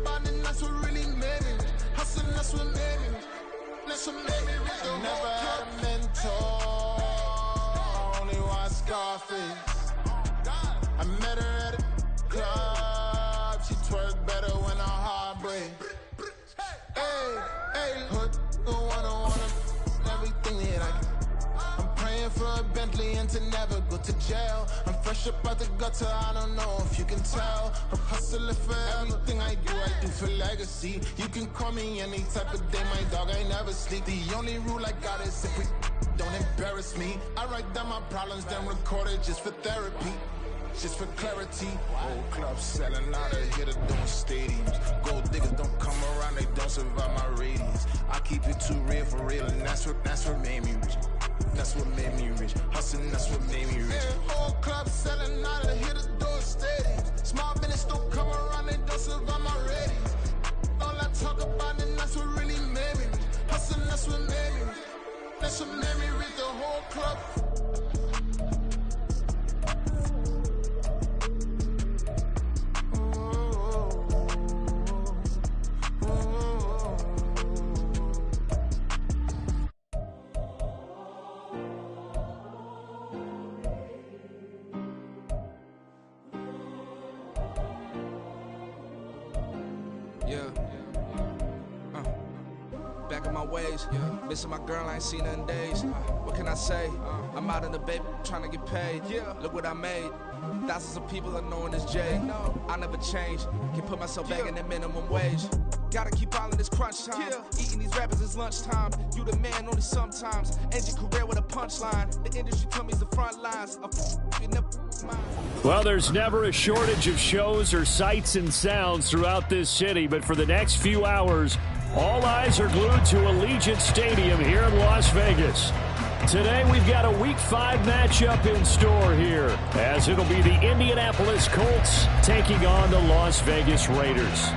about it, that's what really made me. Hustling, that's what made me. That's what made me rich. I never had a mentor. Only watch Scarface. I met her at a club. She twerk better when her heart breaks. Hey, hood, wanna everything that I can. I'm praying for a Bentley and to never go to jail. I'm fresh up out the gutter, I don't know if you can tell. I'm hustling for everything I do for legacy. You can call me any type of day, my dog, I never sleep. The only rule I got is if we don't embarrass me. I write down my problems, then record it just for therapy. Just for clarity, old clubs selling out of here to doing stadiums. Gold diggers don't come around, they don't survive my radius. I keep it too real for real, and that's what made me rich. That's what made me rich. Hustling, that's what made me rich. Yeah, whole club selling out of here to doing stadiums. Small business don't come around, they don't survive my radius. All I talk about, and that's what really made me rich. Hustling, that's what made me rich. That's what made me rich. The whole club. Back in my ways, missing my girl, I ain't seen her in days. What can I say? I'm out in the baby, trying to get paid. Look what I made. Thousands of people are knowing this Jay. I never change, can put myself back in the minimum wage. Gotta keep all in this crunch time. Eating these rappers is lunchtime. You the man only sometimes. End your career with a punchline. The industry told me the front lines. Well, there's never a shortage of shows or sights and sounds throughout this city, but for the next few hours, all eyes are glued to Allegiant Stadium here in Las Vegas. Today we've got a Week 5 matchup in store here, as it'll be the Indianapolis Colts taking on the Las Vegas Raiders.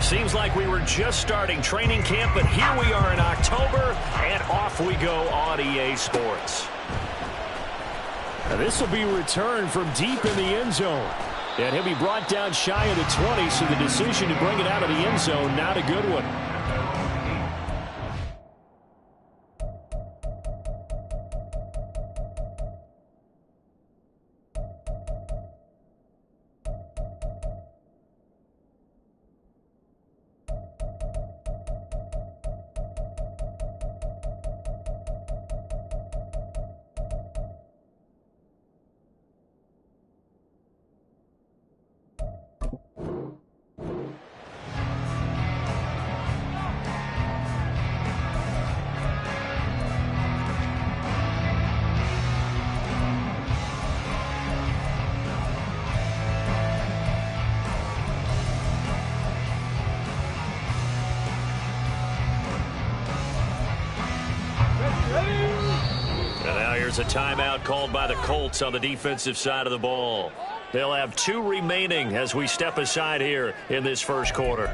Seems like we were just starting training camp, but here we are in October, and off we go on EA Sports. Now this will be returned from deep in the end zone. And he'll be brought down shy of the 20, so the decision to bring it out of the end zone, not a good one. There's a timeout called by the Colts on the defensive side of the ball. They'll have 2 remaining as we step aside here in this first quarter.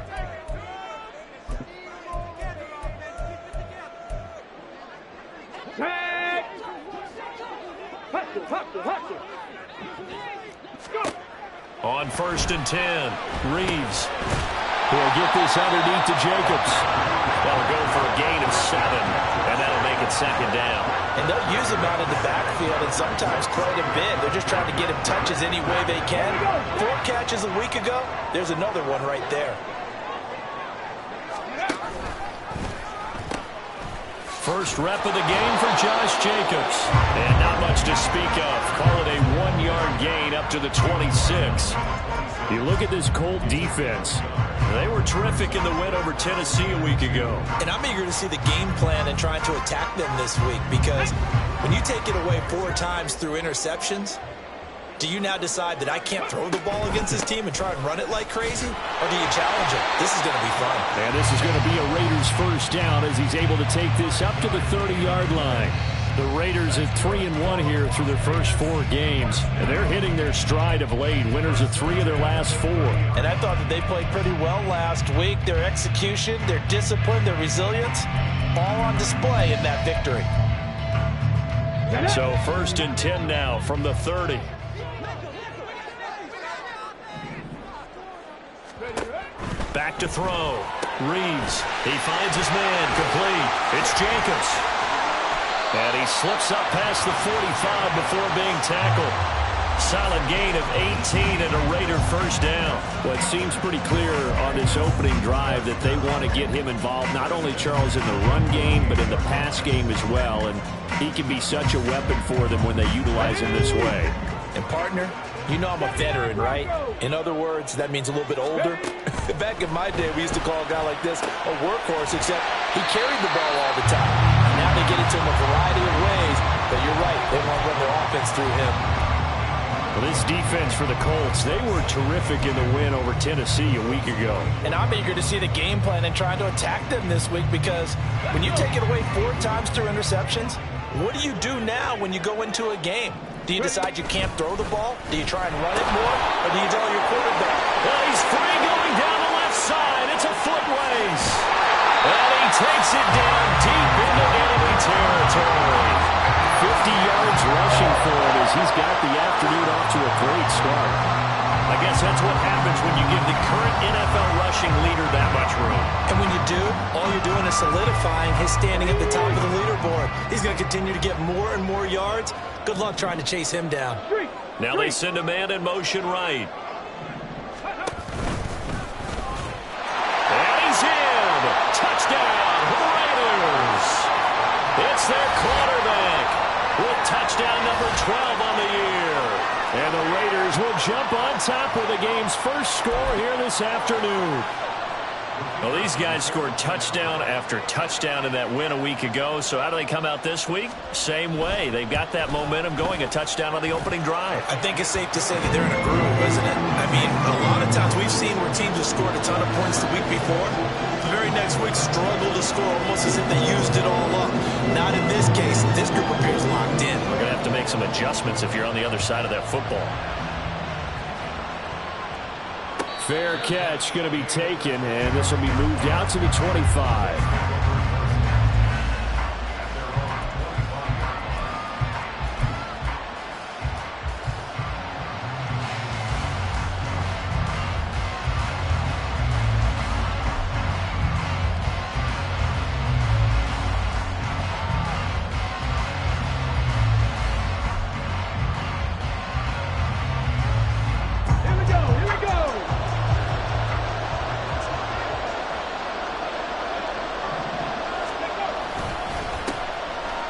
On 1st and 10, Reeves. He'll get this underneath to Jacobs. That'll go for a gain of 7, and that'll make it 2nd down. And they'll use him out in the backfield and sometimes quite a bit. They're just trying to get him touches any way they can. 4 catches a week ago. There's another one right there. First rep of the game for Josh Jacobs. And not much to speak of. Call it a 1-yard gain up to the 26. You look at this Colt defense. They were terrific in the win over Tennessee a week ago. And I'm eager to see the game plan and trying to attack them this week, because when you take it away 4 times through interceptions, do you now decide that I can't throw the ball against this team and try and run it like crazy? Or do you challenge it? This is going to be fun. And this is going to be a Raiders first down as he's able to take this up to the 30-yard line. The Raiders at 3-1 here through their first 4 games. And they're hitting their stride of late. Winners of 3 of their last 4. And I thought that they played pretty well last week. Their execution, their discipline, their resilience, all on display in that victory. So 1st and 10 now from the 30. Back to throw. Reeves. He finds his man. Complete. It's Jacobs. And he slips up past the 45 before being tackled. Solid gain of 18 and a Raider first down. Well, it seems pretty clear on this opening drive that they want to get him involved, not only, Charles, in the run game, but in the pass game as well. And he can be such a weapon for them when they utilize him this way. And, partner, you know I'm a veteran, right? In other words, that means a little bit older. Back in my day, we used to call a guy like this a workhorse, except he carried the ball all the time. Now they get it to him a variety of ways, but you're right, they want to run their offense through him. Well, this defense for the Colts, they were terrific in the win over Tennessee a week ago. And I'm eager to see the game plan and trying to attack them this week, because when you take it away 4 times through interceptions, what do you do now when you go into a game? Do you decide you can't throw the ball? Do you try and run it more? Or do you tell your quarterback? Well, he's free going down the left side. It's a foot race. And he takes it down deep into enemy territory. 50 yards rushing for him as he's got the afternoon off to a great start. I guess that's what happens when you give the current NFL rushing leader that much room. And when you do, all you're doing is solidifying his standing at the top of the leaderboard. He's going to continue to get more and more yards. Good luck trying to chase him down. Now they send a man in motion right. And he's in. Touchdown, Raiders. It's their quarterback with touchdown number 12 on the year. And the Raiders will jump on top with the game's first score here this afternoon. Well, these guys scored touchdown after touchdown in that win a week ago. So how do they come out this week? Same way. They've got that momentum going, a touchdown on the opening drive. I think it's safe to say that they're in a groove, isn't it? I mean, a lot of times we've seen where teams have scored a ton of points the week before. The very next week struggled to score almost as if they used it all up. Not in this case. This group appears locked in. We're going to have to make some adjustments if you're on the other side of that football. Fair catch going to be taken, and this will be moved out to the 25.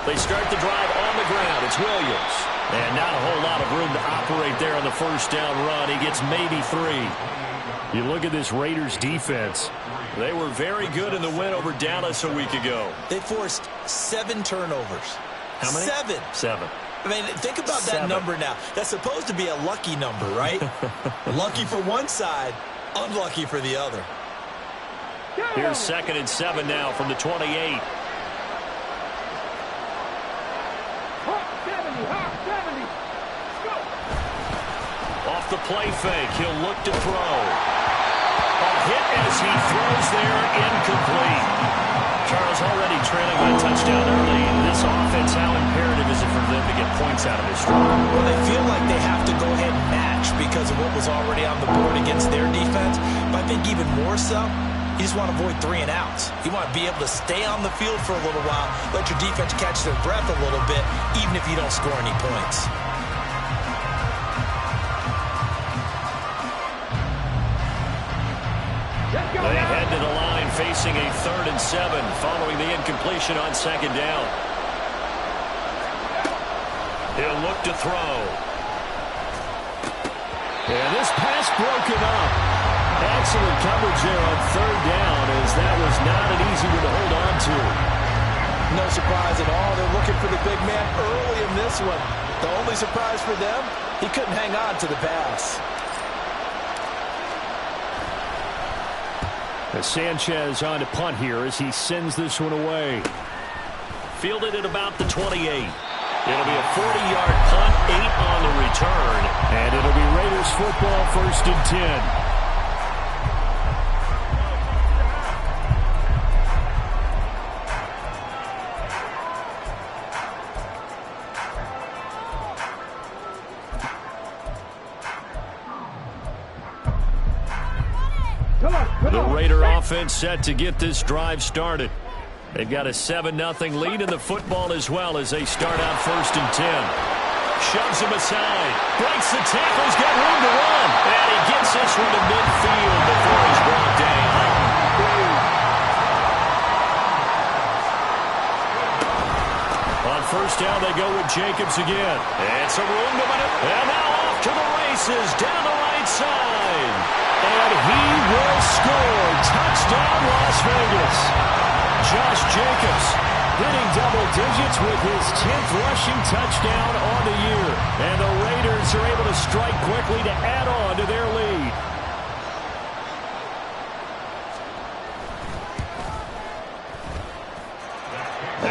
They start the drive on the ground. It's Williams. And not a whole lot of room to operate there on the first down run. He gets maybe 3. You look at this Raiders defense. They were very good in the win over Dallas a week ago. They forced 7 turnovers. How many? 7. I mean, think about that number now. That's supposed to be a lucky number, right? Lucky for one side, unlucky for the other. Here's 2nd and 7 now from the 28. Off the play fake, he'll look to throw. A hit as he throws there, incomplete. Charles already trailing by a touchdown early. This offense, how imperative is it for them to get points out of this drive? Well, they feel like they have to go ahead and match because of what was already on the board against their defense. But I think even more so, you just want to avoid 3 and outs. You want to be able to stay on the field for a little while, let your defense catch their breath a little bit, even if you don't score any points. They head to the line facing a 3rd and 7 following the incompletion on 2nd down. He'll look to throw. And this pass broken up. Excellent coverage there on 3rd down, as that was not an easy one to hold on to. No surprise at all. They're looking for the big man early in this one. The only surprise for them, he couldn't hang on to the pass. As Sanchez on to punt here as he sends this one away. fielded at about the 28. It'll be a 40-yard punt, 8 on the return, and it'll be Raiders football, 1st and 10. The Raider offense set to get this drive started. They've got a 7-0 lead in the football as well as they start out 1st and 10. Shoves him aside. Breaks the tackles, got room to run. And he gets this one to midfield before he's brought down. On 1st down, they go with Jacobs again. And some room to run it. And now off to the races down the right side. And he will score. Touchdown, Las Vegas. Josh Jacobs hitting double digits with his 10th rushing touchdown on the year. And the Raiders are able to strike quickly to add on to their lead.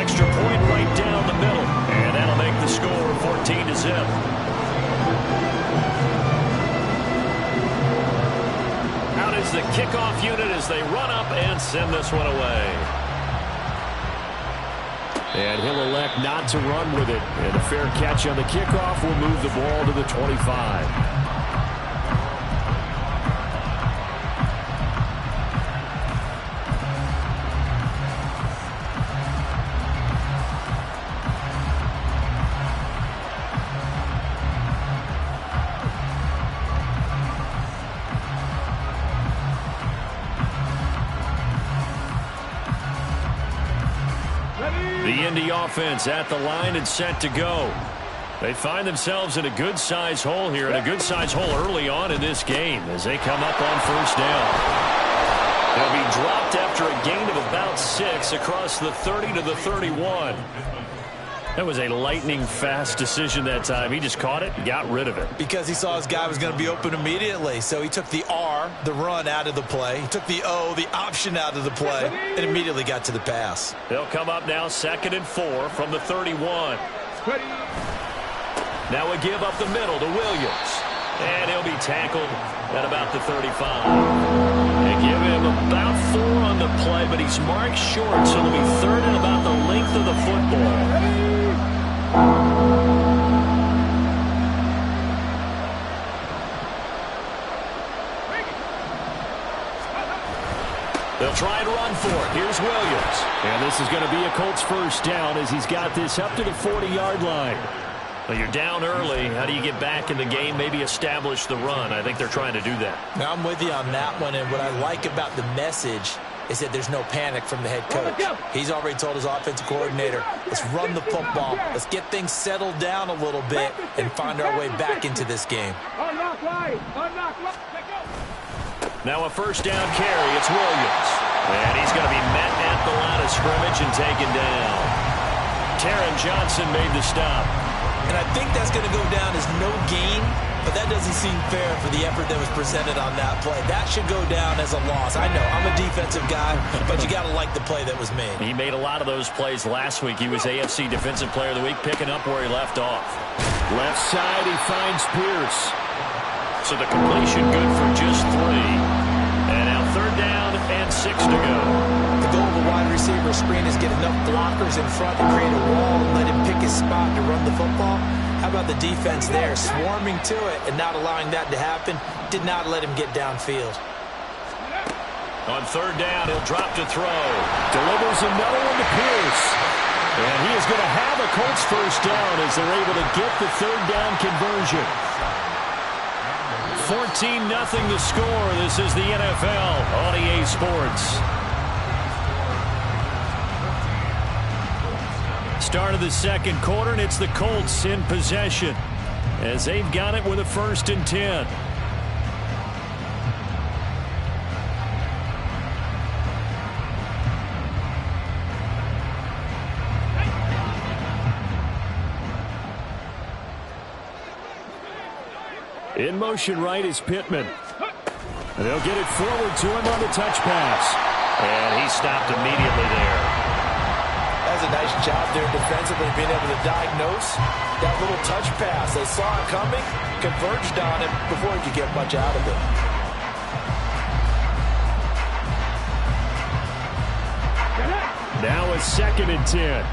Extra point right down the middle. And that'll make the score 14-0. Is the kickoff unit as they run up and send this one away. And he'll elect not to run with it. And a fair catch on the kickoff will move the ball to the 25. The Indy offense at the line and set to go. They find themselves in a good-sized hole here, and a good-sized hole early on in this game as they come up on 1st down. They'll be dropped after a gain of about 6 across the 30 to the 31. That was a lightning-fast decision that time. He just caught it and got rid of it. Because he saw his guy was going to be open immediately. So he took the R, the run, out of the play. He took the O, the option, out of the play, and immediately got to the pass. They'll come up now 2nd and 4 from the 31. Now a give up the middle to Williams. And he'll be tackled at about the 35. They give him about 4 on the play, but he's marked short, so it'll be 3rd and about the length of the football. They'll try and run for it. Here's Williams. And this is going to be a Colts 1st down as he's got this up to the 40-yard line. Well, you're down early. How do you get back in the game, maybe establish the run? I think they're trying to do that. Now, I'm with you on that one, and what I like about the message is that there's no panic from the head coach. He's already told his offensive coordinator, let's run the football, let's get things settled down a little bit and find our way back into this game. Now a 1st down carry. It's Williams. And he's going to be met at the line of scrimmage and taken down. Taron Johnson made the stop. And I think that's going to go down as no gain, but that doesn't seem fair for the effort that was presented on that play. That should go down as a loss. I know, I'm a defensive guy, but you got to like the play that was made. He made a lot of those plays last week. He was AFC Defensive Player of the Week, picking up where he left off. Left side, he finds Pierce. So the completion good for just 3. And now 3rd down and 6 to go. The goal of a wide receiver screen is get enough blockers in front to create a wall and let him pick his spot to run the football. How about the defense there, swarming to it and not allowing that to happen? Did not let him get downfield. On 3rd down, he'll drop to throw. Delivers another one to Pierce. And he is going to have a Colts 1st down as they're able to get the 3rd down conversion. 14-0 the score. This is the NFL on EA Sports. Start of the 2nd quarter, and it's the Colts in possession as they've got it with a 1st and 10. In motion right is Pittman. And they'll get it forward to him on the touch pass. And he stopped immediately there. does a nice job there defensively, being able to diagnose that little touch pass. They saw it coming, converged on it before he could get much out of it. Now it's 2nd and 10.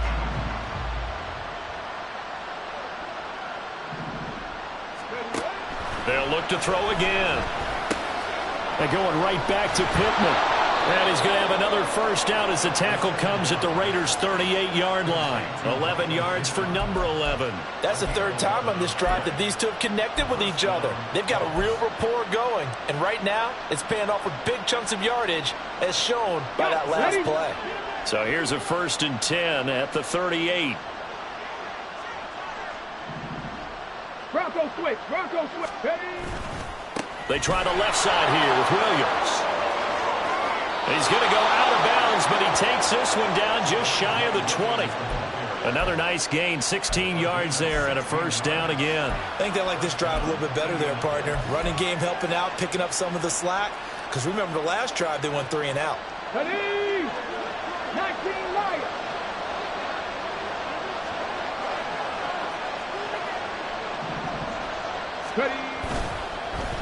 They'll look to throw again. They're going right back to Pittman. And he's going to have another first down as the tackle comes at the Raiders' 38-yard line. 11 yards for number 11. That's the 3rd time on this drive that these two have connected with each other. They've got a real rapport going. And right now, it's paying off with big chunks of yardage, as shown by that last play. So here's a 1st and 10 at the 38. Bronco switch. They try the left side here with Williams. He's going to go out of bounds, but he takes this one down just shy of the 20. Another nice gain, 16 yards there, and a first down again. I think they like this drive a little bit better there, partner. Running game helping out, picking up some of the slack. Because remember the last drive, they went 3 and out. 19 Lions.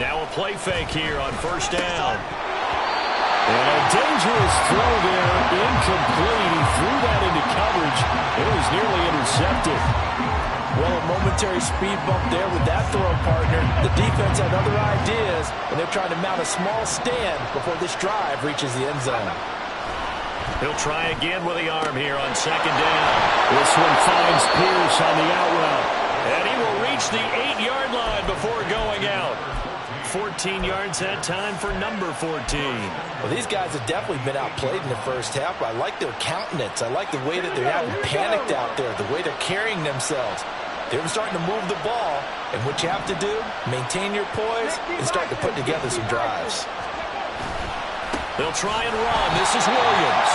Now a play fake here on first down. And a dangerous throw there, incomplete. He threw that into coverage. It was nearly intercepted. Well, a momentary speed bump there with that throw, partner. The defense had other ideas, and they're trying to mount a small stand before this drive reaches the end zone. He'll try again with the arm here on 2nd down. This one finds Pierce on the out route. And he will reach the 8-yard line before going out. 14 yards that time for number 14. Well, these guys have definitely been outplayed in the first half. I like their countenance. I like the way that they're having panicked out there, the way they're carrying themselves. They're starting to move the ball, and what you have to do, maintain your poise and start to put together some drives. They'll try and run. This is Williams.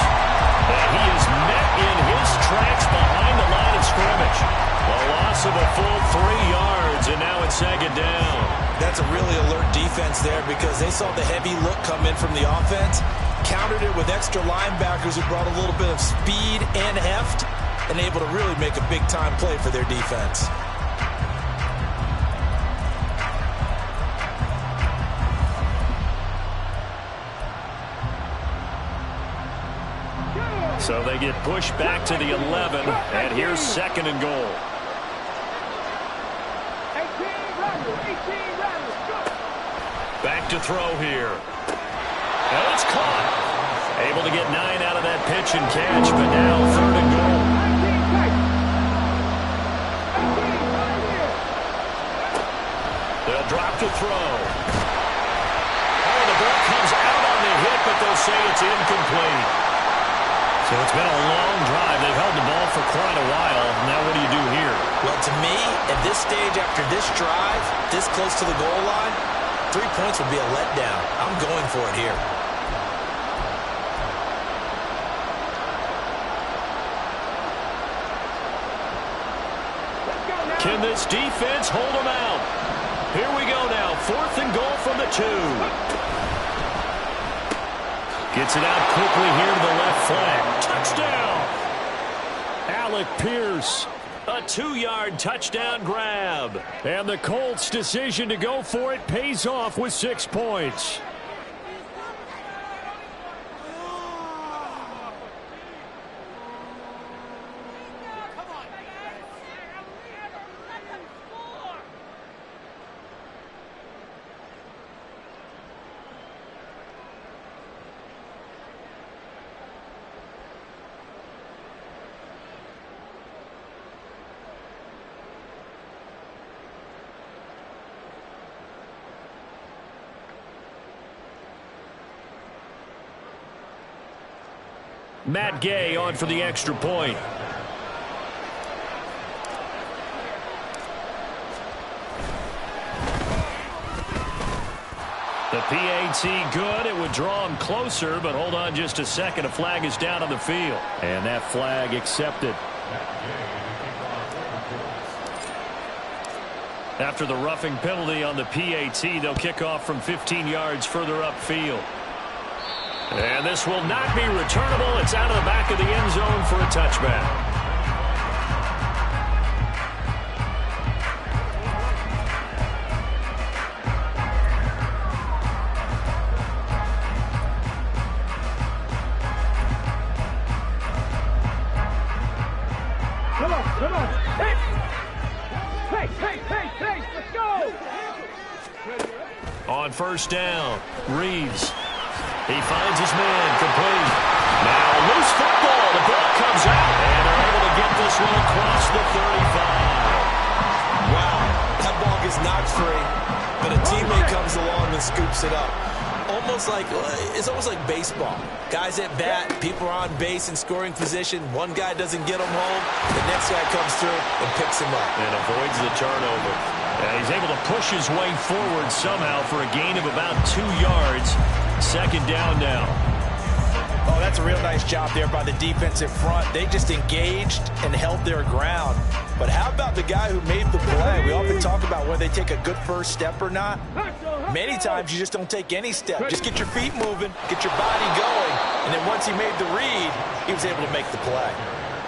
And he is met in his tracks behind the line of scrimmage. A loss of a full 3 yards, and now it's 2nd down. That's a really alert defense there because they saw the heavy look come in from the offense, countered it with extra linebackers who brought a little bit of speed and heft, and able to really make a big-time play for their defense. So they get pushed back to the 11, and here's 2nd and goal. Back to throw here. And it's caught. Able to get 9 out of that pitch and catch, but now 3rd and goal. They'll drop to throw. Oh, the ball comes out on the hit, but they'll say it's incomplete. So it's been a long drive. They've held the ball for quite a while. Now what do you do here? Well, to me, at this stage after this drive, this close to the goal line, 3 points would be a letdown. I'm going for it here. Can this defense hold them out? Here we go now. 4th and goal from the 2. Gets it out quickly here to the left flank. Touchdown! Alec Pierce. A 2-yard touchdown grab. And the Colts' decision to go for it pays off with 6 points. Matt Gay on for the extra point. The PAT good. It would draw him closer, but hold on just a second. A flag is down on the field. And that flag accepted. After the roughing penalty on the PAT, they'll kick off from 15 yards further upfield. And this will not be returnable. It's out of the back of the end zone for a touchback. Come on. Hey, let's go. On first down, Reeves. He finds his man, complete. Now loose football. The ball comes out, and they're able to get this one across the 35. Wow, that ball gets knocked free, but a teammate comes along and scoops it up. It's almost like baseball. Guys at bat, people are on base in scoring position. One guy doesn't get him home. The next guy comes through and picks him up. And avoids the turnover. He's able to push his way forward somehow for a gain of about 2 yards. Second down now. Oh, that's a real nice job there by the defensive front. They just engaged and held their ground. But how about the guy who made the play? We often talk about whether they take a good first step or not. Many times you just don't take any step. Just get your feet moving, get your body going, and then once he made the read, he was able to make the play.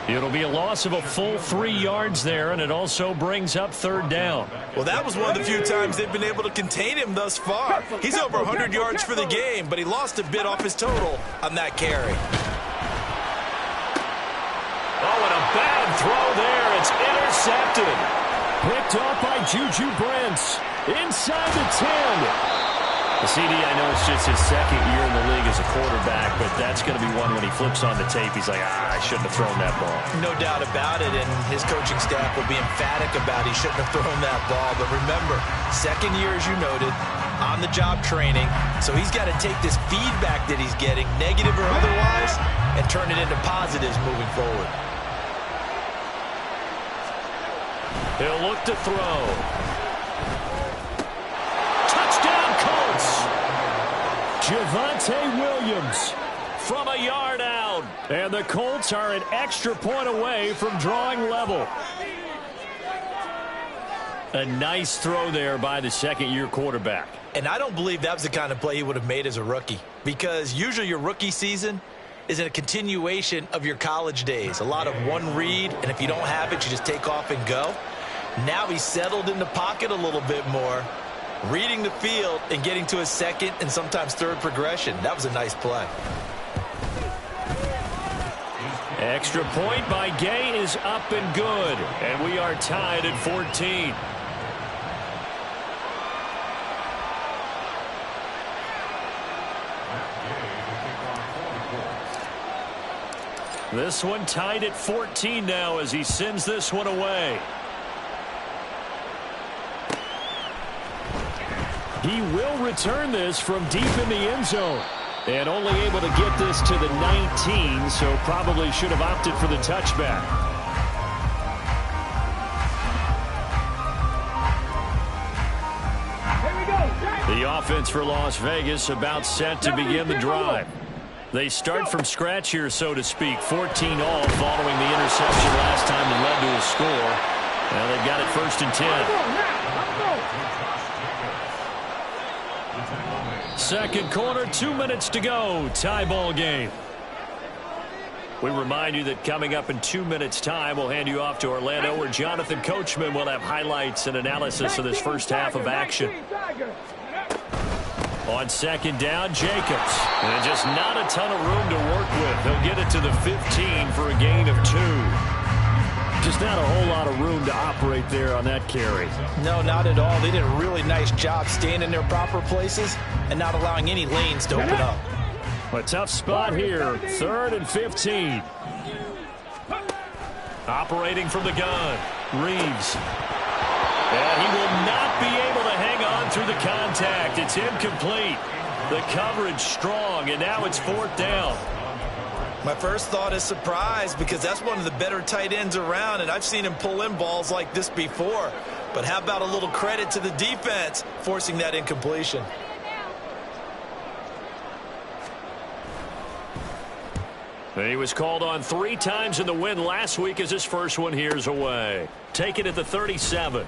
It'll be a loss of a full 3 yards there, and it also brings up third down. Well, that was one of the few times they've been able to contain him thus far. He's over 100 yards for the game, but he lost a bit off his total on that carry. Oh, and a bad throw there. It's intercepted. Picked off by Juju Brents. Inside the 10. The CD, I know it's just his second year in the league as a quarterback, but that's going to be one when he flips on the tape. He's like, I shouldn't have thrown that ball. No doubt about it, and his coaching staff will be emphatic about he shouldn't have thrown that ball. But remember, second year, as you noted, on-the-job training, so he's got to take this feedback that he's getting, negative or otherwise, and turn it into positives moving forward. He'll look to throw. Touchdown, Colts. Javonte Williams from a yard out. And the Colts are an extra point away from drawing level. A nice throw there by the second-year quarterback. And I don't believe that was the kind of play he would have made as a rookie, because usually your rookie season is a continuation of your college days. A lot of one read, and if you don't have it, you just take off and go. Now he's settled in the pocket a little bit more, reading the field and getting to his second and sometimes third progression. That was a nice play. Extra point by Gay is up and good, and we are tied at 14. This one tied at 14 now as he sends this one away. He will return this from deep in the end zone. And only able to get this to the 19, so probably should have opted for the touchback. The offense for Las Vegas about set to begin the drive. They start from scratch here, so to speak. 14 all following the interception last time that led to a score. Now they've got it 1st and 10. Second quarter, 2 minutes to go. Tie ball game. We remind you that coming up in 2 minutes' time, we'll hand you off to Orlando, where Jonathan Coachman will have highlights and analysis of this first half of action. On second down, Jacobs. And just not a ton of room to work with. He'll get it to the 15 for a gain of 2. Just not a whole lot of room to operate there on that carry. No, not at all. They did a really nice job staying in their proper places and not allowing any lanes to open up. A tough spot here. 3rd and 15. Operating from the gun, Reeves. And he will not be able to hang on through the contact. It's incomplete. The coverage strong, and now it's 4th down. My first thought is surprise, because that's one of the better tight ends around, and I've seen him pull in balls like this before. But how about a little credit to the defense forcing that incompletion? He was called on 3 times in the win last week as his first one here's away. Taken at the 37.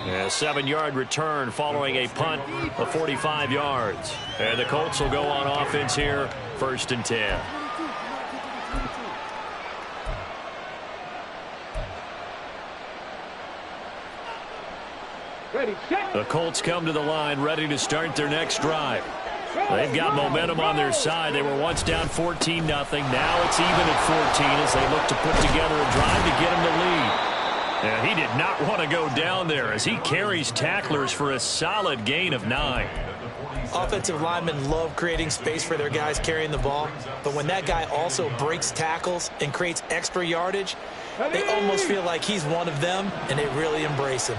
A 7-yard return following a punt of 45 yards. And the Colts will go on offense here, 1st and 10. The Colts come to the line ready to start their next drive. They've got momentum on their side. They were once down 14-0. Now it's even at 14 as they look to put together a drive to get them the lead. And he did not want to go down there as he carries tacklers for a solid gain of 9. Offensive linemen love creating space for their guys carrying the ball, but when that guy also breaks tackles and creates extra yardage, they almost feel like he's one of them, and they really embrace him.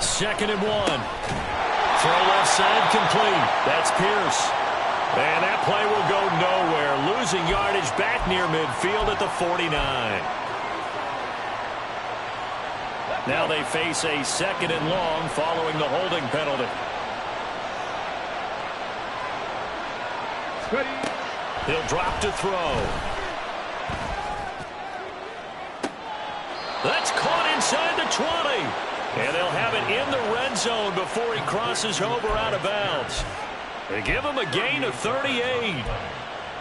2nd and 1. Throw left side complete. That's Pierce. And that play will go nowhere. Losing yardage back near midfield at the 49. Now they face a 2nd and long following the holding penalty. He'll drop to throw. That's caught inside the 20. And they'll have it in the red zone before he crosses over out of bounds. They give him a gain of 38.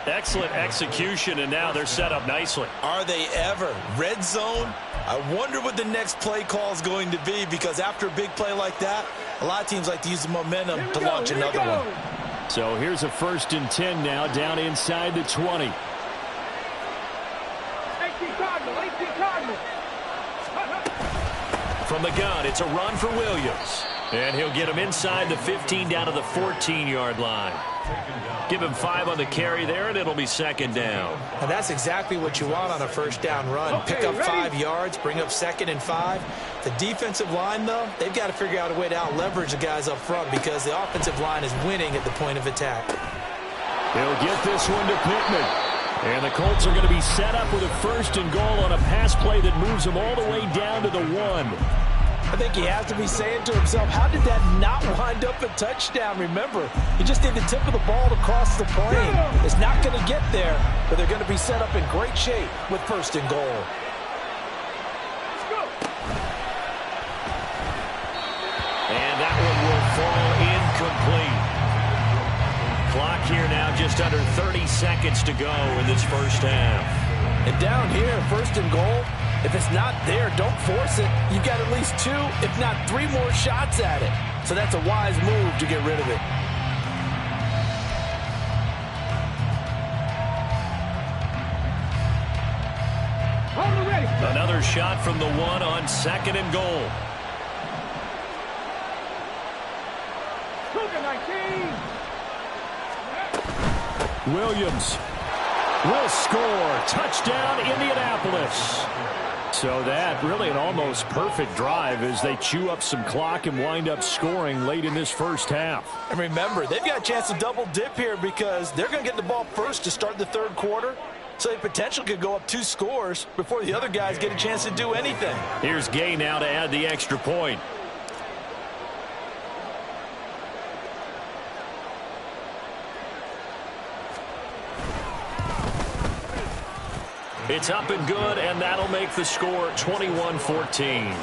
Excellent execution, and now they're set up nicely. Are they ever? Red zone? I wonder what the next play call is going to be, because after a big play like that, a lot of teams like to use the momentum to launch another one. So here's a 1st and 10 now, down inside the 20. 18 Cardinal. From the gun, it's a run for Williams. And he'll get him inside the 15 down to the 14-yard line. Give him 5 on the carry there, and it'll be 2nd down. And that's exactly what you want on a 1st down run. Pick up 5 yards, bring up 2nd and 5. The defensive line, though, they've got to figure out a way to out-leverage the guys up front because the offensive line is winning at the point of attack. He'll get this one to Pittman. And the Colts are going to be set up with a 1st and goal on a pass play that moves them all the way down to the 1. I think he has to be saying to himself, how did that not wind up a touchdown? Remember, he just did the tip of the ball to cross the plane. It's not going to get there, but they're going to be set up in great shape with 1st and goal. And that one will fall incomplete. Clock here now, just under 30 seconds to go in this 1st half. And down here, 1st and goal, if it's not there, don't force it. You've got at least 2, if not 3 more shots at it. So that's a wise move to get rid of it. Another shot from the 1 on 2nd and goal. Williams will score. Touchdown, Indianapolis. So that really an almost perfect drive as they chew up some clock and wind up scoring late in this 1st half. And remember, they've got a chance to double dip here because they're going to get the ball first to start the 3rd quarter. So they potentially could go up 2 scores before the other guys get a chance to do anything. Here's Gay now to add the extra point. It's up and good, and that'll make the score 21-14.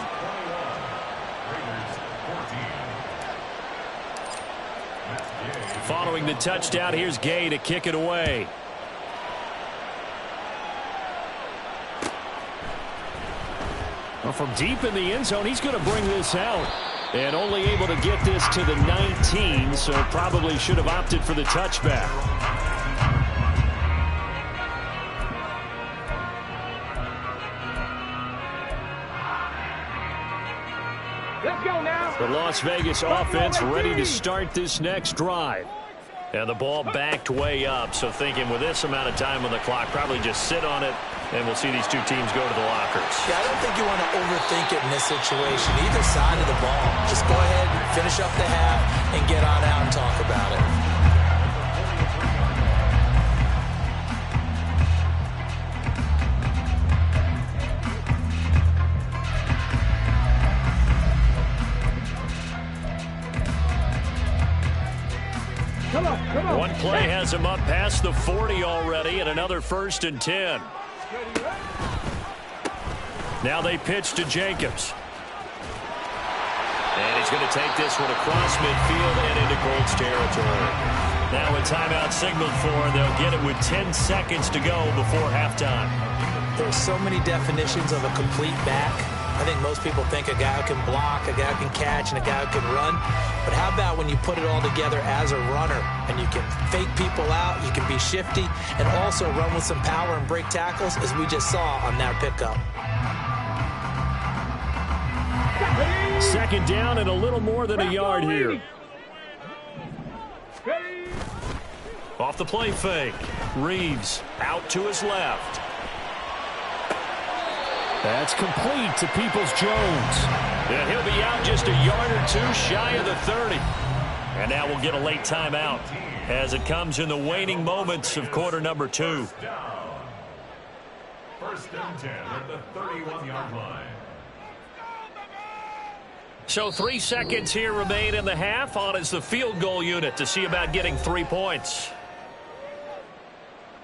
Following the touchdown, here's Gay to kick it away. Well, from deep in the end zone, he's going to bring this out. And only able to get this to the 19, so probably should have opted for the touchback. Let's go now. The Las Vegas offense ready to start this next drive. And the ball backed way up, so thinking with this amount of time on the clock, probably just sit on it, and we'll see these two teams go to the lockers. Yeah, I don't think you want to overthink it in this situation. Either side of the ball. Just go ahead, finish up the half, and get on out and talk about it. One play has him up past the 40 already, and another 1st and 10. Now they pitch to Jacobs. And he's going to take this one across midfield and into Colts territory. Now a timeout signaled for, and they'll get it with 10 seconds to go before halftime. There's so many definitions of a complete back. I think most people think a guy who can block, a guy who can catch, and a guy who can run. But how about when you put it all together as a runner, and you can fake people out, you can be shifty, and also run with some power and break tackles, as we just saw on that pickup. Second down and a little more than a yard here. Off the play fake. Reeves out to his left. That's complete to Peoples-Jones. And he'll be out just a yard or two shy of the 30. And now we'll get a late timeout as it comes in the waning moments of quarter number 2. First and 10 at the 31-yard line. So 3 seconds here remain in the half. On is the field goal unit to see about getting 3 points.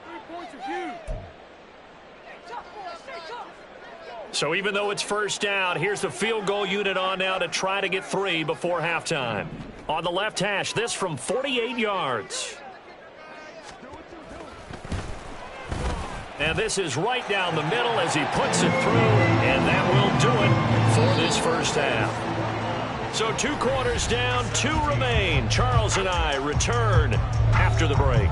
3 points are huge. So even though it's first down, here's the field goal unit on now to try to get 3 before halftime. On the left hash, this from 48 yards. And this is right down the middle as he puts it through, and that will do it for this first half. So 2 quarters down, 2 remain. Charles and I return after the break.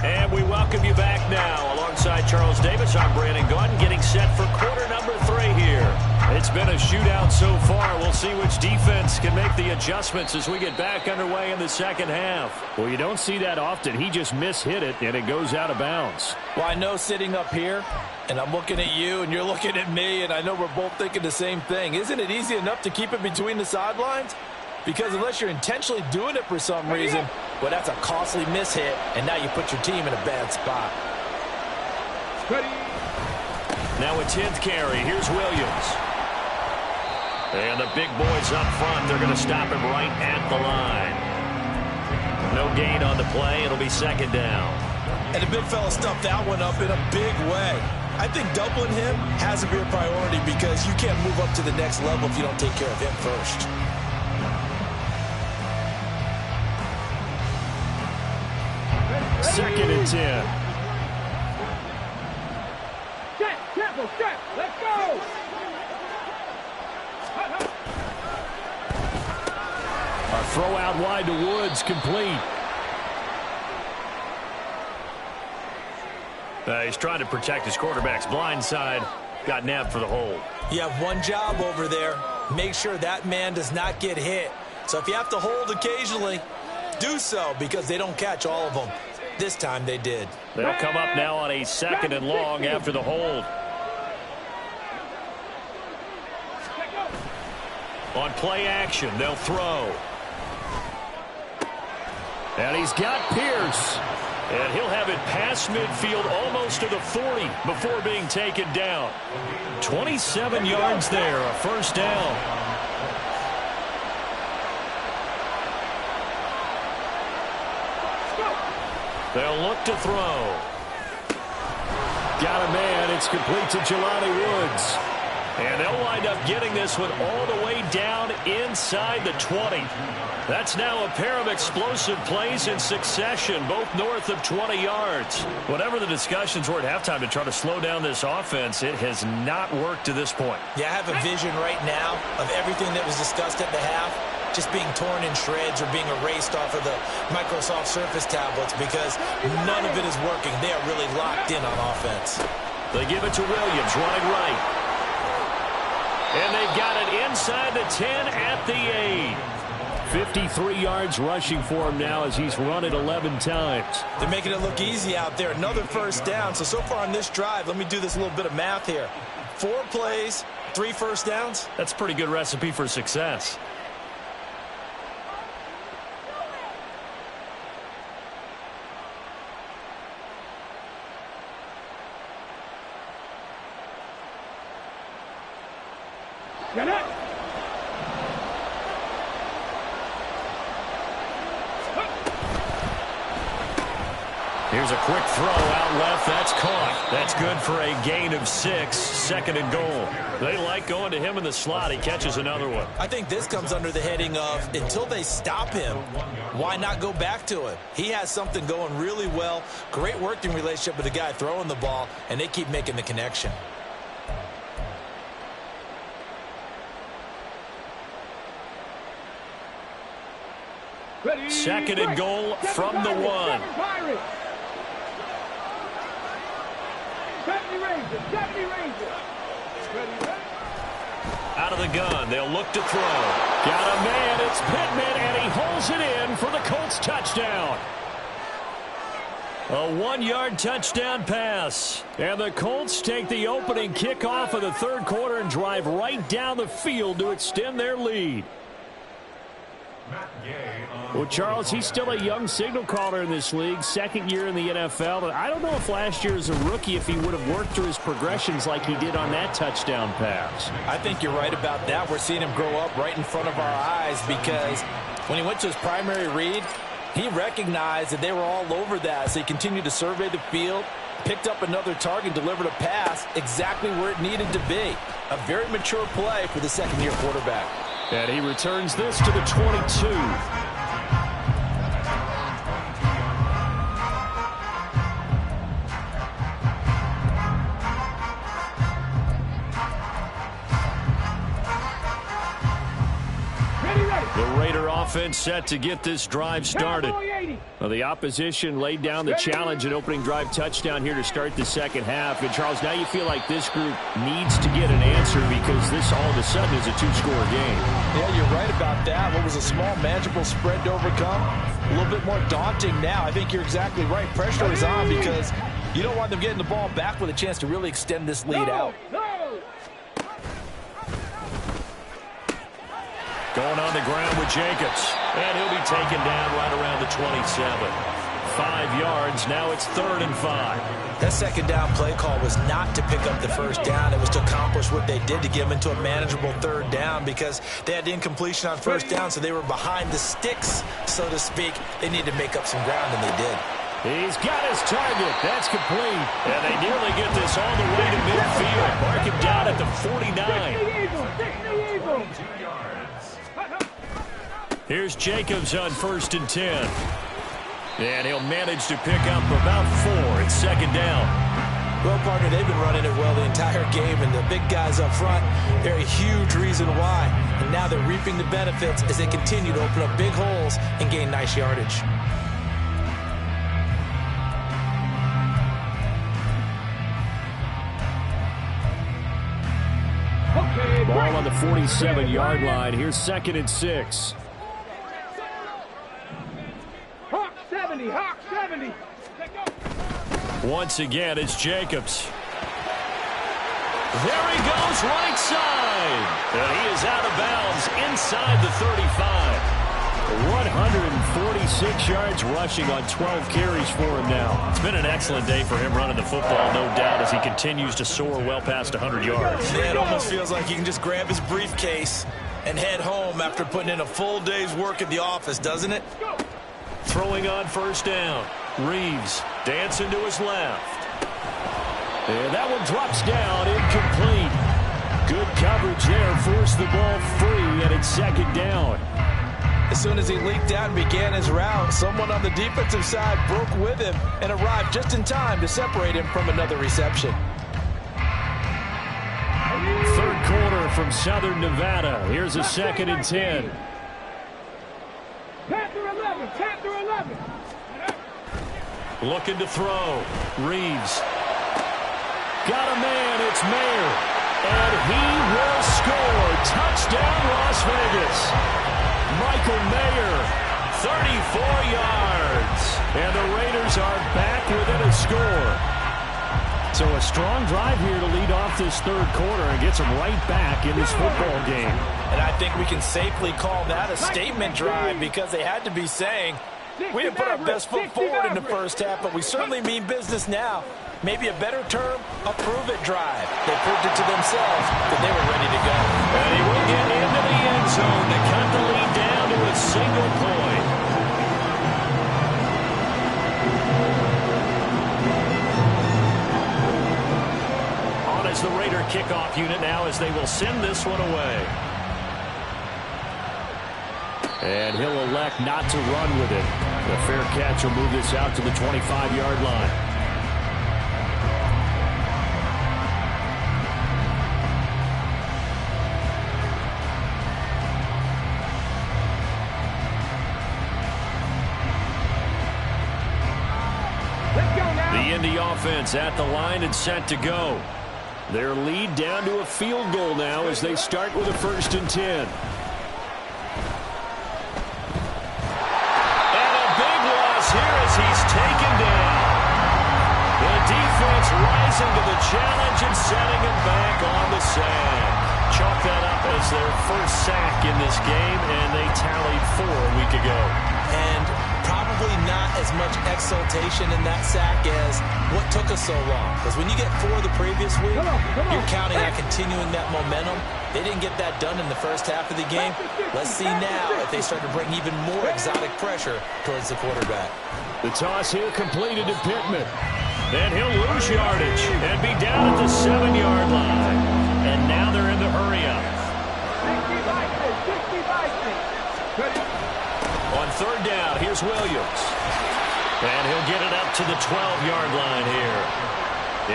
And we welcome you back now. Alongside Charles Davis, I'm Brandon Gordon, getting set for quarter number 3 here. It's been a shootout so far. We'll see which defense can make the adjustments as we get back underway in the second half. Well, you don't see that often. He just mishit it, and it goes out of bounds. Well, I know sitting up here, and I'm looking at you, and you're looking at me, and I know we're both thinking the same thing. Isn't it easy enough to keep it between the sidelines? Because unless you're intentionally doing it for some reason, well, that's a costly mishit, and now you put your team in a bad spot. Now a 10th carry. Here's Williams. And the big boys up front, they're going to stop him right at the line. No gain on the play. It'll be second down. And the big fella stuffed that one up in a big way. I think doubling him has to be a priority because you can't move up to the next level if you don't take care of him first. Second and 10. Set, let's go! A throw out wide to Woods, complete. He's trying to protect his quarterback's blind side. Got nabbed for the hold. You have one job over there. Make sure that man does not get hit. So if you have to hold occasionally, do so because they don't catch all of them. This time they did. They'll come up now on a 2nd and long after the hold. On play action, they'll throw. And he's got Pierce. And he'll have it past midfield almost to the 40 before being taken down. 27 yards there, a first down. They'll look to throw. Got a man. It's complete to Jelani Woods. And they'll wind up getting this one all the way down inside the 20. That's now a pair of explosive plays in succession, both north of 20 yards. Whatever the discussions were at halftime to try to slow down this offense, it has not worked to this point. Yeah, I have a vision right now of everything that was discussed at the half just being torn in shreds or being erased off of the Microsoft Surface tablets because none of it is working. They are really locked in on offense. They give it to Williams, running right. And they've got it inside the 10 at the 8. 53 yards rushing for him now as he's run it 11 times. They're making it look easy out there. Another first down. So far on this drive, let me do this little bit of math here. 4 plays, 3 first downs. That's a pretty good recipe for success. Here's a quick throw out left. That's caught. That's good for a gain of 6. 2nd and goal. They like going to him in the slot. He catches another one. I think this comes under the heading of until they stop him, why not go back to him? He has something going really well. Great working relationship with the guy throwing the ball, and they keep making the connection. Ready, 2nd and goal from the 1. 70 Rangers, 70 Rangers. Ready. Out of the gun. They'll look to throw. Got a man. It's Pittman, and he holds it in for the Colts touchdown. A 1-yard touchdown pass. And the Colts take the opening kickoff of the 3rd quarter and drive right down the field to extend their lead. Well, Charles, he's still a young signal caller in this league, 2nd year in the NFL. I don't know if last year as a rookie if he would have worked through his progressions like he did on that touchdown pass. I think you're right about that. We're seeing him grow up right in front of our eyes because when he went to his primary read, he recognized that they were all over that, so he continued to survey the field, picked up another target, delivered a pass exactly where it needed to be. A very mature play for the 2nd-year quarterback. And he returns this to the 22. The Raider offense set to get this drive started. Well, the opposition laid down the challenge and opening drive touchdown here to start the 2nd half. And, Charles, now you feel like this group needs to get an answer because this all of a sudden is a 2-score game. Yeah, you're right about that. What was a small, manageable spread to overcome, a little bit more daunting now. I think you're exactly right. Pressure is on because you don't want them getting the ball back with a chance to really extend this lead out. Going on the ground with Jacobs. And he'll be taken down right around the 27. 5 yards. Now it's 3rd and 5. That 2nd down play call was not to pick up the 1st down. It was to accomplish what they did to get them into a manageable 3rd down because they had incompletion on 1st down, so they were behind the sticks, so to speak. They needed to make up some ground, and they did. He's got his target. That's complete. And they nearly get this all the way to midfield. Mark him down at the 49. Here's Jacobs on 1st and 10. And he'll manage to pick up about 4. It's 2nd down. Well, partner, they've been running it well the entire game, and the big guys up front, they're a huge reason why. And now they're reaping the benefits as they continue to open up big holes and gain nice yardage. Ball on the 47-yard line. Here's 2nd and 6. Hawk 70, Hawk 70. Once again, it's Jacobs. There he goes, right side. And he is out of bounds inside the 35. 146 yards rushing on 12 carries for him now. It's been an excellent day for him running the football, no doubt, as he continues to soar well past 100 yards. Yeah, it almost feels like he can just grab his briefcase and head home after putting in a full day's work at the office, doesn't it? Throwing on 1st down. Reeves dancing to his left. And that one drops down, incomplete. Good coverage there, forced the ball free, and it's 2nd down. As soon as he leaked out and began his route, someone on the defensive side broke with him and arrived just in time to separate him from another reception. 3rd quarter from Southern Nevada. Here's a 2nd and 10. Panther 11, Panther 11. Looking to throw. Reeves. Got a man. It's Mayer. And he will score. Touchdown, Las Vegas. Michael Mayer, 34 yards. And the Raiders are back within a score. So a strong drive here to lead off this 3rd quarter and gets them right back in this football game. And I think we can safely call that a statement drive because they had to be saying, we didn't put our best foot forward in the 1st half, but we certainly mean business now. Maybe a better term, a prove-it drive. They proved it to themselves that they were ready to go. And he will get into the end zone to cut the lead down to a single point. kickoff unit now as they will send this one away. And he'll elect not to run with it. The fair catch will move this out to the 25-yard line. The Indy offense at the line and set to go. Their lead down to a field goal now as they start with a 1st and 10. Here as he's taken down. The defense rising to the challenge and setting him back on the sack. Chalk that up as their first sack in this game, and they tallied 4 a week ago. And probably not as much exultation in that sack as what took us so long. Because when you get 4 the previous week, you're counting on continuing that momentum. They didn't get that done in the first half of the game. Let's see now if they start to bring even more exotic pressure towards the quarterback. The toss here completed to Pittman. And he'll lose yardage and be down at the 7-yard line. And now they're in the hurry up. On 3rd down, here's Williams. And he'll get it up to the 12-yard line here.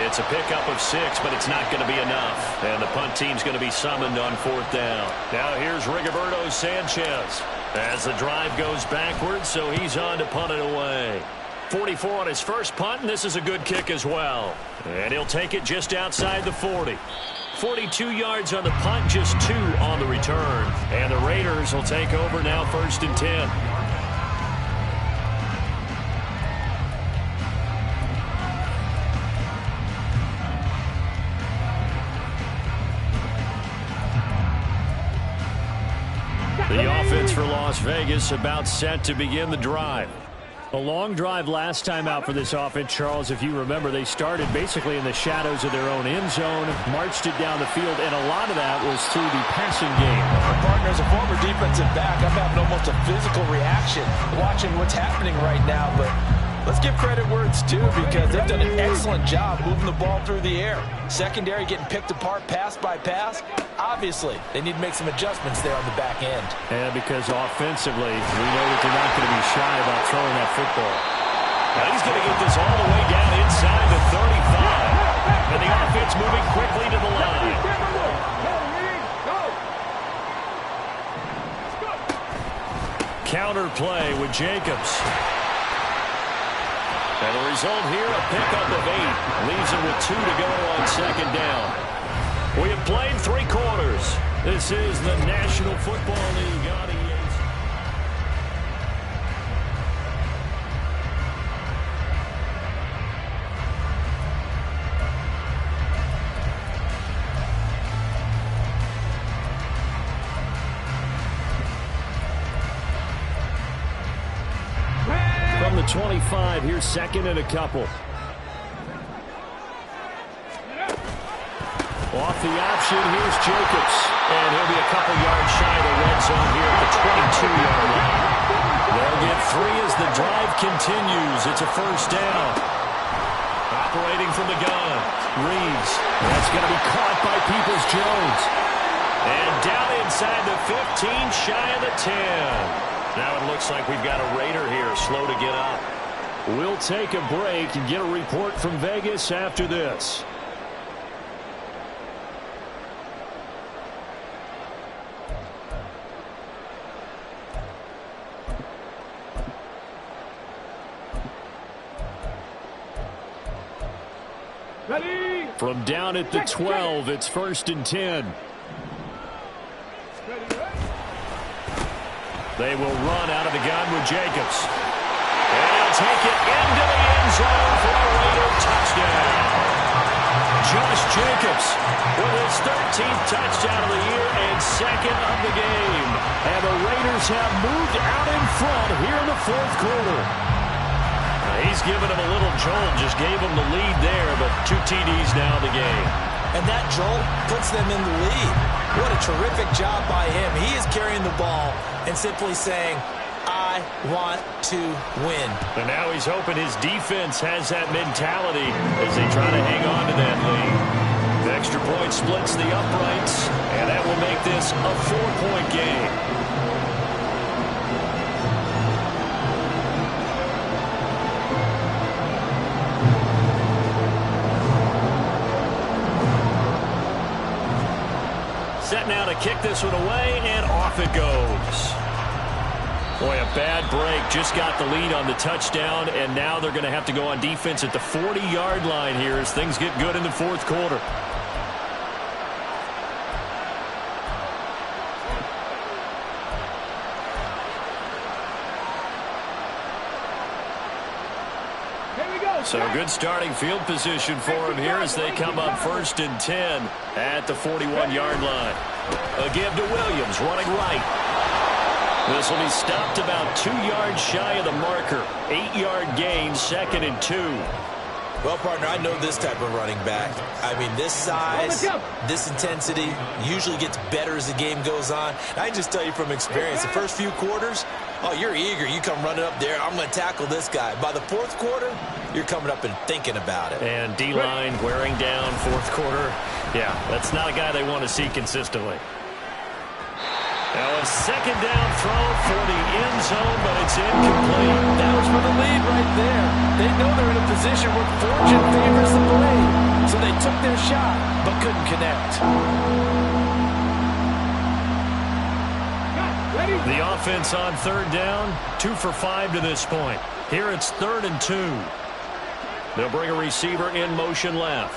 It's a pickup of 6, but it's not going to be enough. And the punt team's going to be summoned on 4th down. Now here's Rigoberto Sanchez as the drive goes backwards, so he's on to punt it away. 44 on his first punt, and this is a good kick as well. And he'll take it just outside the 40. 42 yards on the punt, just 2 on the return. And the Raiders will take over now 1st and 10. The offense for Las Vegas about set to begin the drive. A long drive last time out for this offense, Charles. If you remember, they started basically in the shadows of their own end zone, marched it down the field, and a lot of that was through the passing game. My partner, as a former defensive back, I'm having almost a physical reaction watching what's happening right now, but let's give credit where it's due because they've done an excellent job moving the ball through the air. Secondary getting picked apart pass by pass. Obviously, they need to make some adjustments there on the back end. And because offensively, we know that they're not going to be shy about throwing that football. Now he's going to get this all the way down inside the 35. And the offense moving quickly to the line. Counter play with Jacobs. And the result here, a pickup of 8. Leaves it with 2 to go on 2nd down. We have played 3 quarters. This is the National Football League on EA. From the 25, here's 2nd and a couple. Off the option, here's Jacobs. And he'll be a couple yards shy of the red zone here at the 22-yard line. They'll get 3 as the drive continues. It's a 1st down. Operating from the gun, Reeves. That's going to be caught by Peoples-Jones. And down inside the 15, shy of the 10. Now it looks like we've got a Raider here, slow to get up. We'll take a break and get a report from Vegas after this. Ready? From down at the 12, it's 1st and 10. They will run out of the gun with Jacobs. And he'll take it into the end zone for a Raider touchdown. Josh Jacobs with his 13th touchdown of the year and 2nd of the game. And the Raiders have moved out in front here in the 4th quarter. He's given him a little jolt, just gave him the lead there, but 2 TDs now in the game. And that jolt puts them in the lead. What a terrific job by him. He is carrying the ball and simply saying, I want to win. And now he's hoping his defense has that mentality as they try to hang on to that lead. The extra point splits the uprights, and that will make this a 4-point game. Set now to kick this one away, and off it goes. Boy, a bad break. Just got the lead on the touchdown, and now they're going to have to go on defense at the 40-yard line here as things get good in the fourth quarter. So good starting field position for him here as they come up 1st and 10 at the 41-yard line. A give to Williams, running right. This will be stopped about 2 yards shy of the marker. 8-yard gain, 2nd and 2. Well, partner, I know this type of running back. I mean, this size, this intensity usually gets better as the game goes on. And I can just tell you from experience, the first few quarters, oh, you're eager. You come running up there, I'm going to tackle this guy. By the fourth quarter, you're coming up and thinking about it. And D-line wearing down fourth quarter. Yeah, that's not a guy they want to see consistently. Now a second down throw for the end zone, but it's incomplete. That was for the lead right there. They know they're in a position where fortune favors the blade. So they took their shot, but couldn't connect. The offense on 3rd down, 2 for 5 to this point. Here it's 3rd and 2. They'll bring a receiver in motion left.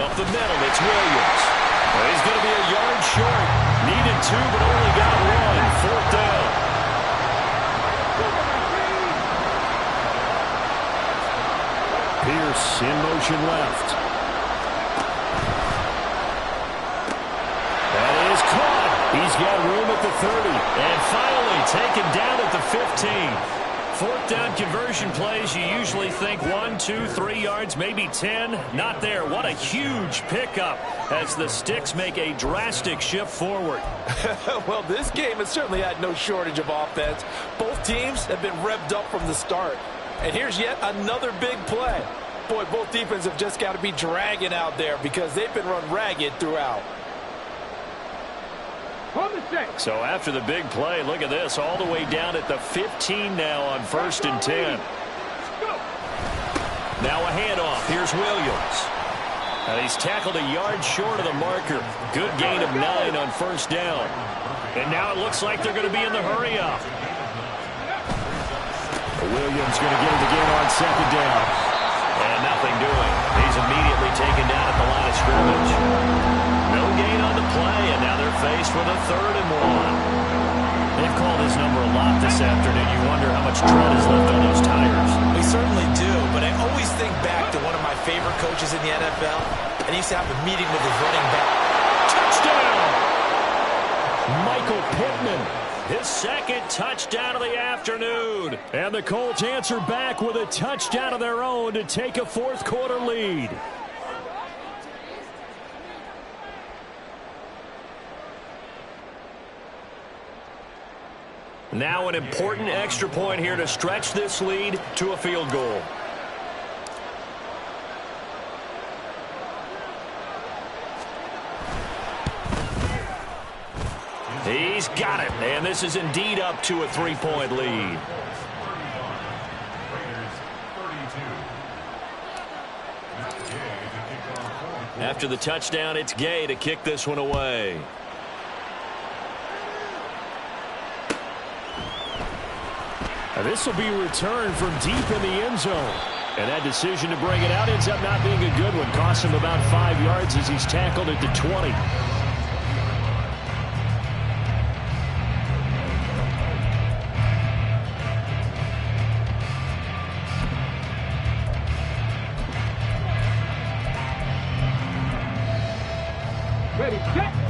Up the middle, it's Williams. Well, he's going to be a yard short. Needed 2, but only got 1. 4th down. Pierce in motion left. That is caught. He's got room at the 30. And finally taken down at the 15. 4th down conversion plays, you usually think 1, 2, 3 yards, maybe 10. Not there. What a huge pickup as the Sticks make a drastic shift forward. Well, this game has certainly had no shortage of offense. Both teams have been revved up from the start. And here's yet another big play. Boy, both defenses have just got to be dragging out there because they've been run ragged throughout. So after the big play, look at this, all the way down at the 15 now on 1st and 10. Now a handoff. Here's Williams. And he's tackled a yard short of the marker. Good gain of 9 on 1st down. And now it looks like they're going to be in the hurry-up. Williams going to get it again on 2nd down. And nothing doing. He's immediately taken down at the line of scrimmage. No gain on the play, and now they're faced with a 3rd and 1. They've called his number a lot this afternoon. You wonder how much tread is left on those tires. We certainly do, but I always think back to one of my favorite coaches in the NFL, and he used to have a meeting with his running back. Touchdown! Michael Pittman, his 2nd touchdown of the afternoon. And the Colts answer back with a touchdown of their own to take a fourth quarter lead. Now an important extra point here to stretch this lead to a field goal. He's got it, and this is indeed up to a 3-point lead. After the touchdown, it's Gay to kick this one away. This will be returned from deep in the end zone. And that decision to bring it out ends up not being a good one. Costs him about 5 yards as he's tackled at the 20.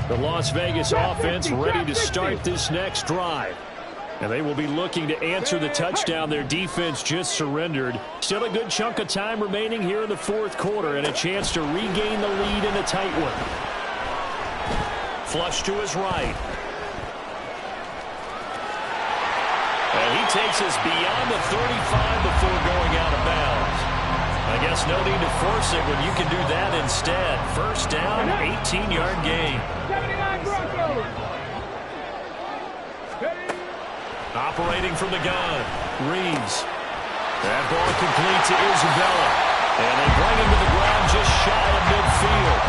The Las Vegas offense ready to start this next drive. And they will be looking to answer the touchdown their defense just surrendered. Still a good chunk of time remaining here in the fourth quarter and a chance to regain the lead in a tight one. Flush to his right. And he takes us beyond the 35 before going out of bounds. I guess no need to force it when you can do that instead. First down, 18-yard gain. 79 Broncos. Operating from the gun, Reeves. That ball complete to Isabella. And they bring him to the ground just shy of midfield.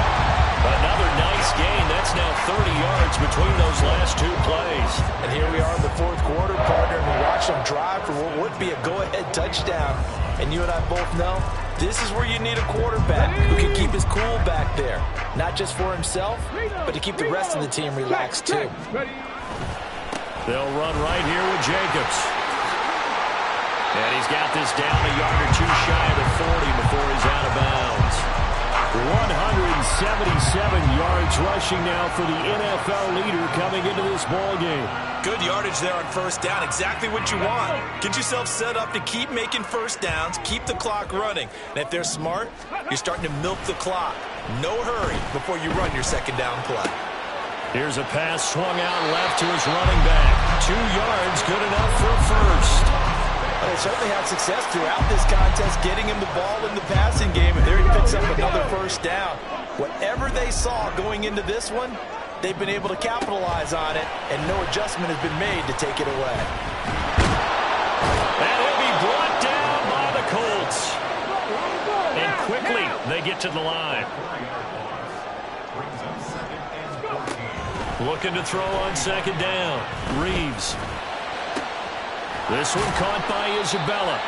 Another nice gain. That's now 30 yards between those last two plays. And here we are in the fourth quarter, partner, and we watch them drive for what would be a go-ahead touchdown. And you and I both know this is where you need a quarterback who can keep his cool back there. Not just for himself, but to keep the rest of the team relaxed too. They'll run right here with Jacobs. And he's got this down a yard or two shy of the 40 before he's out of bounds. 177 yards rushing now for the NFL leader coming into this ball game. Good yardage there on first down. Exactly what you want. Get yourself set up to keep making first downs, keep the clock running. And if they're smart, you're starting to milk the clock. No hurry before you run your second down play. Here's a pass swung out left to his running back. 2 yards, good enough for a first. Well, they certainly had success throughout this contest getting him the ball in the passing game, and there he picks up another first down. Whatever they saw going into this one, they've been able to capitalize on it, and no adjustment has been made to take it away. And he'll be brought down by the Colts. And quickly, they get to the line. Looking to throw on second down. Reeves. This one caught by Isabella.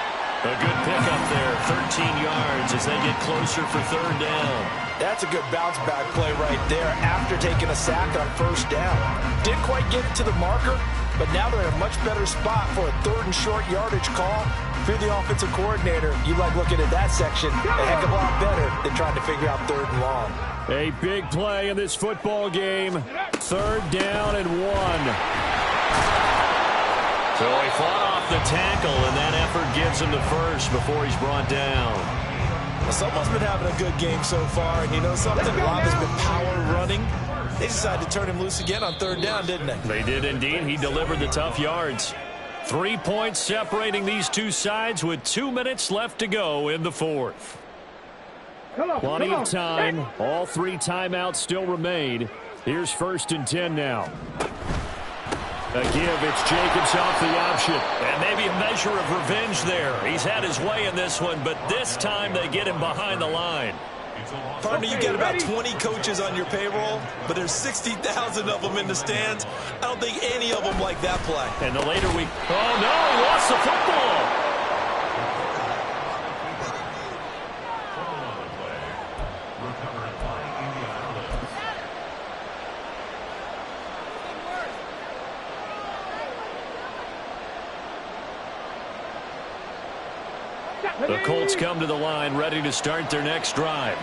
A good pickup there, 13 yards as they get closer for third down. That's a good bounce-back play right there after taking a sack on first down. Didn't quite get to the marker, but now they're in a much better spot for a third and short yardage call. If you're the offensive coordinator, you like looking at that section a heck of a lot better than trying to figure out third and long. A big play in this football game. Third down and 1. So he fought off the tackle, and that effort gives him the first before he's brought down. Well, someone's been having a good game so far, and you know something? Rob has been power running. They decided to turn him loose again on third down, didn't they? They did indeed. He delivered the tough yards. 3 points separating these two sides with 2 minutes left to go in the fourth. Plenty of time. All 3 timeouts still remain. Here's first and 10 now. A give, it's Jacobs off the option. And maybe a measure of revenge there. He's had his way in this one, but this time they get him behind the line. Partner, you get about 20 coaches on your payroll, but there's 60,000 of them in the stands. I don't think any of them like that play. And the later we... Oh, no, he lost the football. The Colts come to the line ready to start their next drive.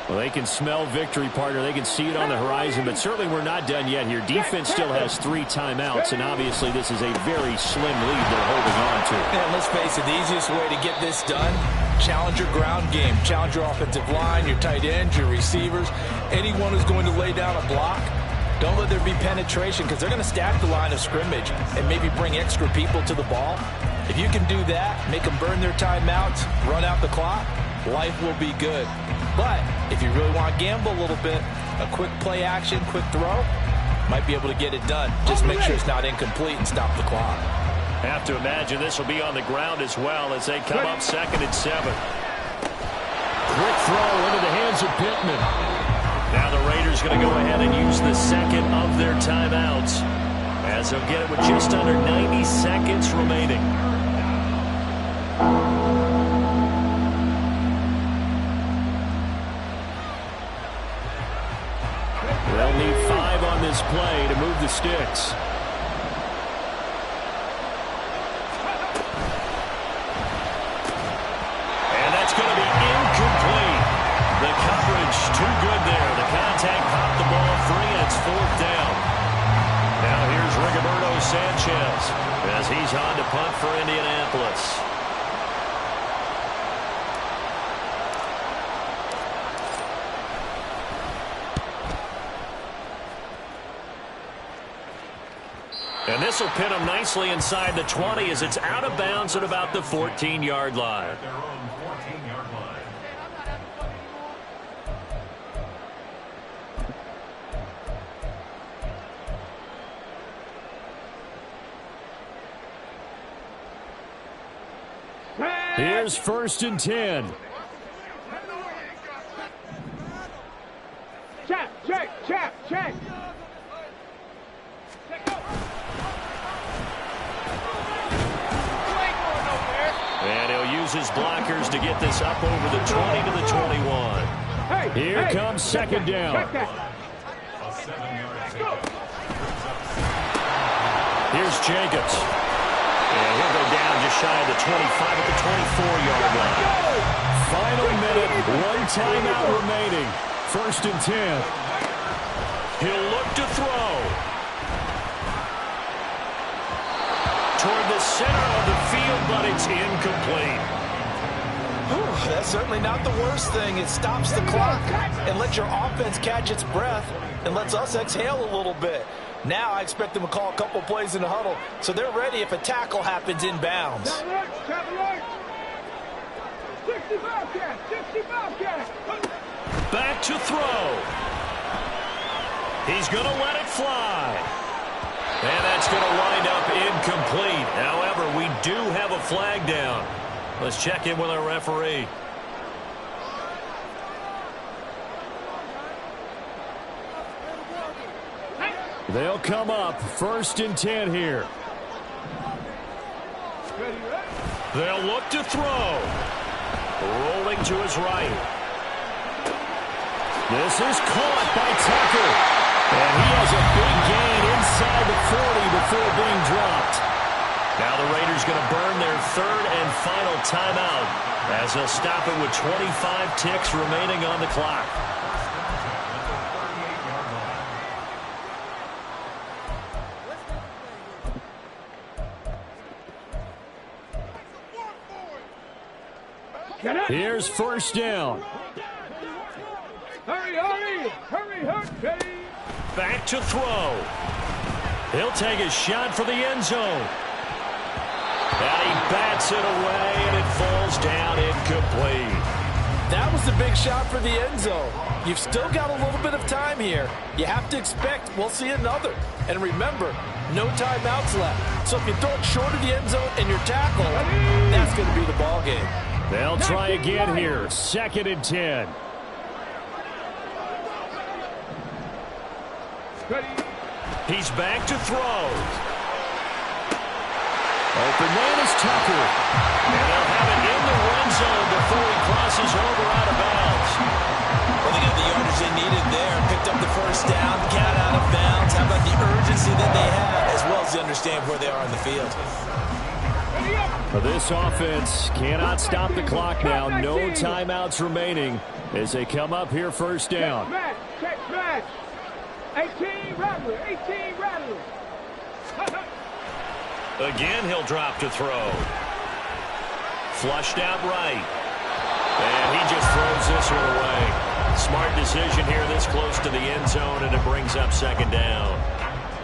Well, they can smell victory, partner. They can see it on the horizon, but certainly we're not done yet here. Defense still has 3 timeouts, and obviously this is a very slim lead they're holding on to. And let's face it, the easiest way to get this done, challenge your ground game. Challenge your offensive line, your tight ends, your receivers, anyone who's going to lay down a block. Don't let there be penetration because they're going to stack the line of scrimmage and maybe bring extra people to the ball. If you can do that, make them burn their timeouts, run out the clock, life will be good. But if you really want to gamble a little bit, a quick play action, quick throw, might be able to get it done. Just make sure it's not incomplete and stop the clock. Have to imagine this will be on the ground as well as they come up 2nd and 7. Quick throw into the hands of Pittman. Now the Raiders going to go ahead and use the second of their timeouts as they'll get it with just under 90 seconds remaining. They'll need 5 on this play to move the sticks. And that's going to be incomplete. The coverage too good there. The contact popped the ball free, and it's 4th down. Now here's Rigoberto Sanchez as he's on to punt for Indianapolis. And this will pin them nicely inside the 20 as it's out of bounds at about the 14-yard line. At their own 14-yard line. Here's 1st and 10. Check. And he'll use his blockers to get this up over the 20 to the 21. Here comes 2nd down. Here's Jacobs. And he'll go down just shy of the 25 at the 24-yard line. Final minute, 1 timeout remaining. 1st and 10. He'll look to throw. Toward the center of the field, but it's incomplete. That's certainly not the worst thing. It stops the clock and lets your offense catch its breath and lets us exhale a little bit. Now I expect them to call a couple plays in the huddle so they're ready if a tackle happens inbounds. 65 catch. Back to throw. He's going to let it fly. And that's going to wind up incomplete. However, we do have a flag down. Let's check in with our referee. They'll come up 1st and 10 here. They'll look to throw. Rolling to his right. This is caught by Tucker. And he has a big gain inside the 40 before being dropped. Now the Raiders going to burn their 3rd and final timeout as they'll stop it with 25 ticks remaining on the clock. Here's 1st down. Hurry. Back to throw. He'll take a shot for the end zone. And he bats it away, and it falls down incomplete. That was the big shot for the end zone. You've still got a little bit of time here. You have to expect we'll see another. And remember, no timeouts left. So if you throw it short of the end zone and you're tackled, that's going to be the ball game. They'll try again here. 2nd and 10. He's back to throw. Open man is Tucker. And they'll have it in the red zone before he crosses over out of bounds. Well, they got the yardage they needed there. Picked up the 1st down, got out of bounds. How about the urgency that they have, as well as they understand where they are in the field. This offense cannot stop the clock now. No timeouts remaining as they come up here 1st down. Check match. 18 Rattler. Again, he'll drop to throw. Flushed out right. And he just throws this one away. Smart decision here this close to the end zone, and it brings up 2nd down.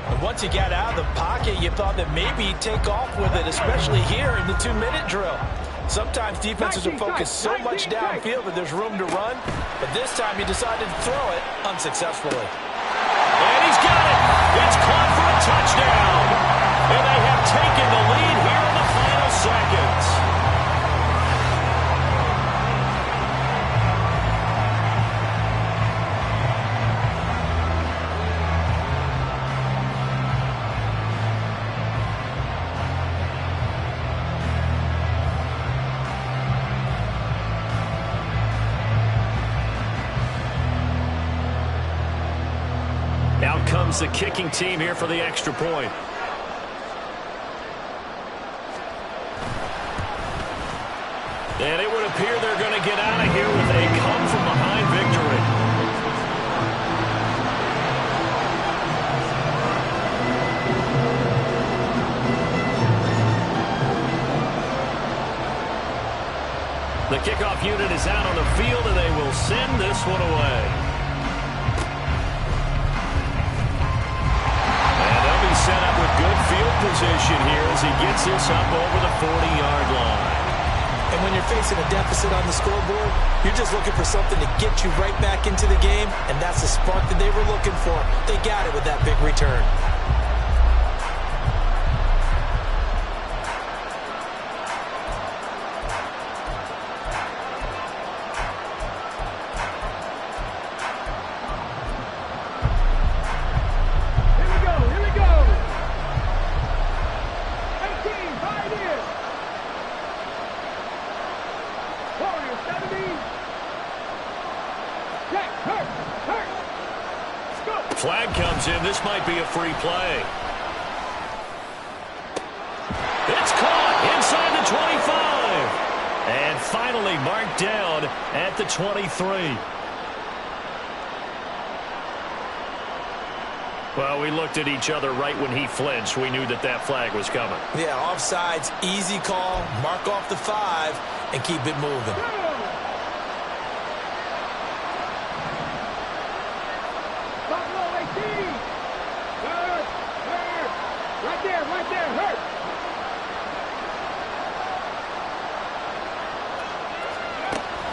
And once he got out of the pocket, you thought that maybe he'd take off with it, especially here in the 2-minute drill. Sometimes defenses are focused so much downfield that there's room to run, but this time he decided to throw it unsuccessfully. And he's got it. It's caught for a touchdown. And they have taken the lead here in the final seconds. Out comes the kicking team here for the extra point. And it would appear they're going to get out of here with a come-from-behind victory. The kickoff unit is out on the field, and they will send this one away. And they'll be set up with good field position here as he gets this up over the 40-yard line. And when you're facing a deficit on the scoreboard, you're just looking for something to get you right back into the game, and that's the spark that they were looking for. They got it with that big return. Flag comes in. This might be a free play. It's caught inside the 25. And finally marked down at the 23. Well, we looked at each other right when he flinched. We knew that that flag was coming. Yeah, offsides, easy call. Mark off the 5 and keep it moving.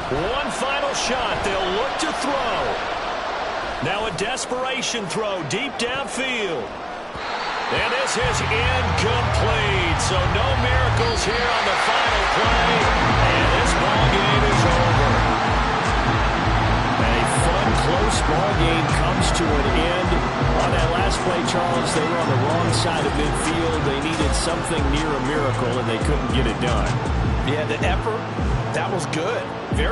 One final shot. They'll look to throw. Now a desperation throw deep downfield. And this is incomplete. So no miracles here on the final play. And this ball game is over. A fun, close ball game comes to an end. On that last play, Charles, they were on the wrong side of midfield. They needed something near a miracle, and they couldn't get it done. Yeah, the effort, that was good. Very